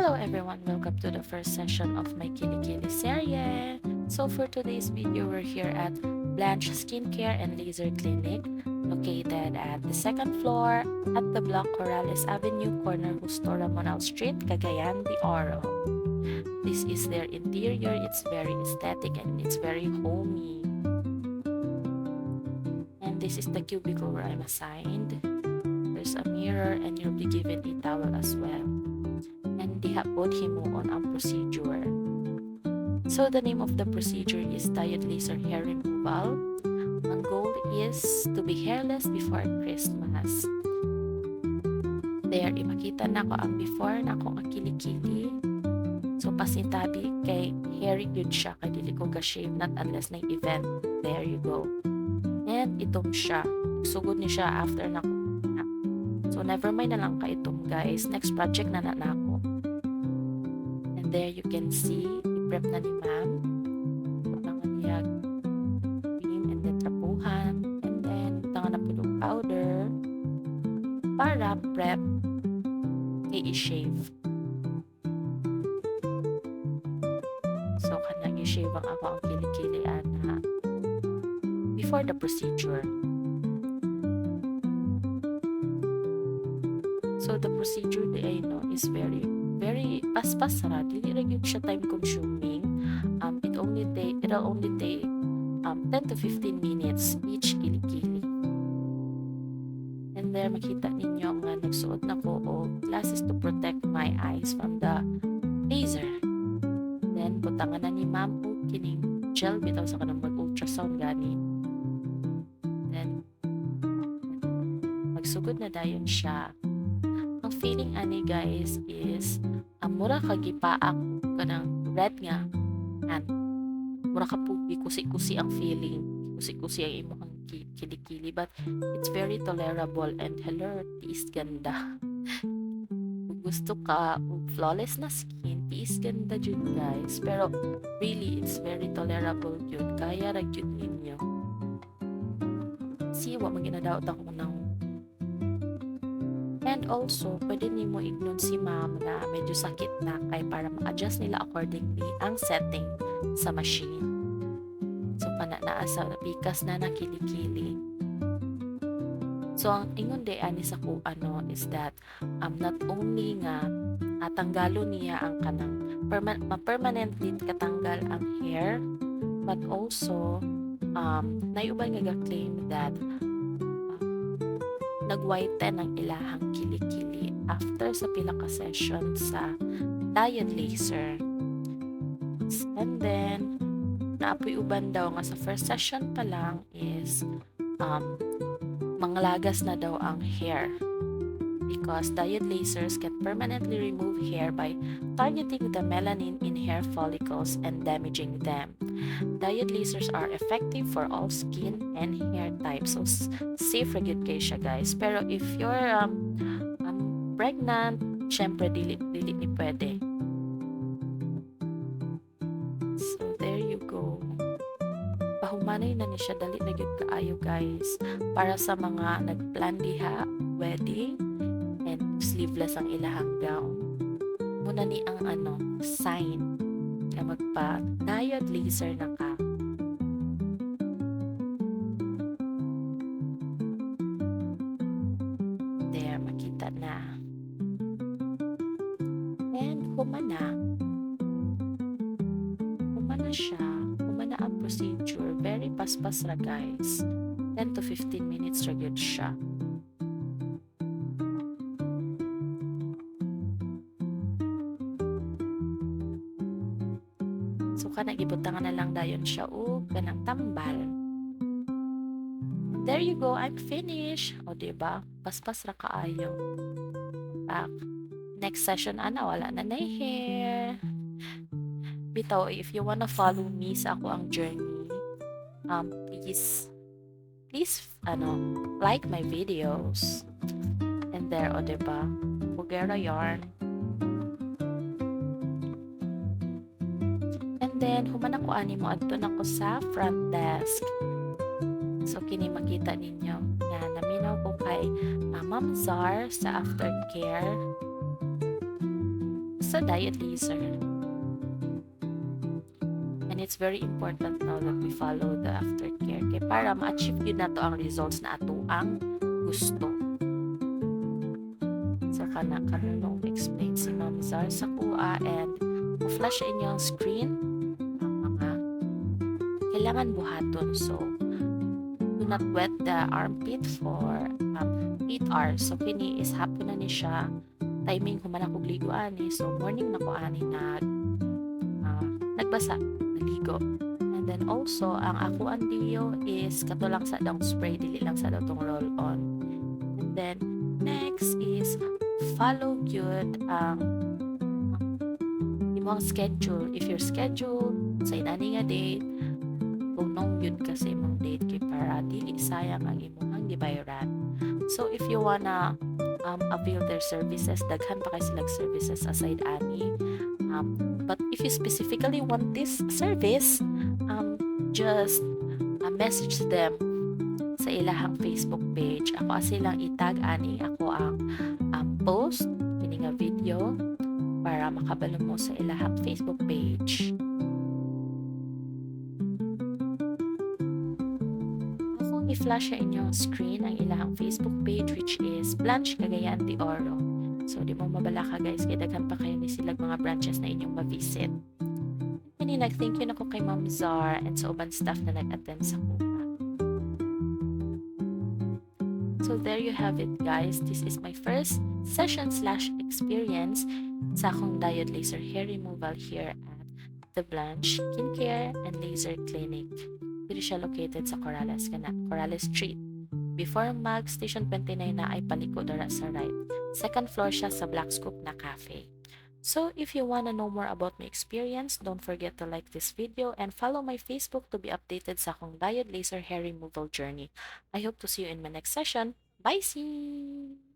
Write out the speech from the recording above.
Hello everyone, welcome to the first session of my Kilikili serye. So for today's video, we're here at Blanche Skincare and Laser Clinic, located at the second floor at the block Corrales Avenue, corner Justo Ramonal Street, Cagayan de Oro. This is their interior. It's very aesthetic and it's very homey. And this is the cubicle where I'm assigned. There's a mirror and you'll be given a towel as well. And dihabot himo on ang procedure. So the name of the procedure is diode laser hair removal. Ang goal is to be hairless before Christmas. There, imakita na ko ang before na akong kilikili. So pasintabi kay hairy good siya kay dili ko ga-shave not unless na event. There you go. And itong siya. Sugod ni siya after na ko. So never mind na lang ka itong guys. Next project na ako. And there you can see, i-prep na ni ma'am. Tangan niya cream and then trapuhan. And then tangan na pulong powder para prep i-shave. So kanang i-shave ang ako ang kilikili ana before the procedure. So the procedure di is very paspas ra, dili ra gyud siya time consuming. It'll only take 10 to 15 minutes each kilikili. And there makita ninyo nga nagsuot na ko og glasses to protect my eyes from the laser. Then butangan na ni ma'am og kining gel bitaw sa kanang mag-ultrasound gani. Then magsugod na dayon siya. Ang feeling ani guys is mura ka gipaak kanang red nga and mura ka po kusi-kusi ang feeling, kusi-kusi ang imong kilikili, but it's very tolerable and hello, tiis ganda. Kung gusto ka flawless na skin, tiis ganda jud guys, pero really it's very tolerable jud, kaya ra jud ninyo. See, wa man ginadaot ako ng. And also, pwede nimo ignon si ma'am na medyo sakit na kay para ma-adjust nila accordingly ang setting sa machine. So, pananaa sa pikas na nakilikili. So, ang ingon de ani sa ko is that not only nga tanggalo niya ang kanang permanently katanggal ang hair, but also nayuban nga ga-claim that nag-whiten ang ilahang kilikili after sa pila ka session sa diode laser. And then, naapoy uban daw nga sa first session pa lang is manglagas na daw ang hair because diode lasers can permanently remove hair by targeting the melanin in hair follicles and damaging them. Diode lasers are effective for all skin and hair types, so safe ra gyud kay siya guys. Pero if you're pregnant, syempre dili ni pwede. So there you go. Pahumanay na ni siya, dali na gyud kaayo guys para sa mga nagplan diha wedding and sleeveless ang ilahang gown. Muna ni ang sign na magpa diode laser na ka. There, makita na. And humana siya. Humana ang procedure. Very paspas ra guys. 10 to 15 minutes ra gyud siya. So kanang ibutangan na lang dayon siya og kanang tambal. There you go, I'm finished. O diba? Paspas ra kaayo. Back. Next session wala na hair. Bitaw, if you wanna follow me sa ako ang journey, please like my videos. And there, o diba? Bugera yarn. Then, humana ko ani mo adto na ko sa front desk. So, kini makita ninyo na naminaw ko kay Ma'am Zar sa aftercare sa diet laser. And it's very important now that we follow the aftercare kay para ma-achieve yun na to ang results na ato ang gusto. So kanunong explain si Ma'am Zar sa kuha and flash inyong screen ang mga kailangan buhaton. So do not wet the armpit for 8 hours. So kini is hapon na ni siya timing human ako ligo ani. So morning na ko ani nagbasa naligo. And then also ang ako ang diyo is kato lang sa dong spray, dili lang sa tong roll on. And then next is follow gyud ang imong schedule. If your schedule sa inani nga date, tunong yun kasi imong date kay para dili sayang ang imong gibayaran. So if you wanna avail their services, daghan pa kay silang services aside ani. But if you specifically want this service, just message them sa ilahang Facebook page. Ako silang itag ani ako ang post kini nga video para makabalo mo sa ilahang Facebook page. Akong i-flash sa inyong screen ang ilahang Facebook page which is Blanche Cagayan de Oro. So di mo mabala ka guys, kaya daghan pa kayo ni silag mga branches na inyong ma-visit. And nag-thank you na ko kay Ma'am Zar and sa uban staff na nag-attend sa kuha. So there you have it guys. This is my first session/experience sa akong diode laser hair removal here at the Blanche Skincare and Laser Clinic. Dito siya located sa Corrales Street. Before mag Station 29 na ay paliko dara sa right. Second floor siya sa Black Scoop na cafe. So if you wanna know more about my experience, don't forget to like this video and follow my Facebook to be updated sa akong diode laser hair removal journey. I hope to see you in my next session. Bye! See!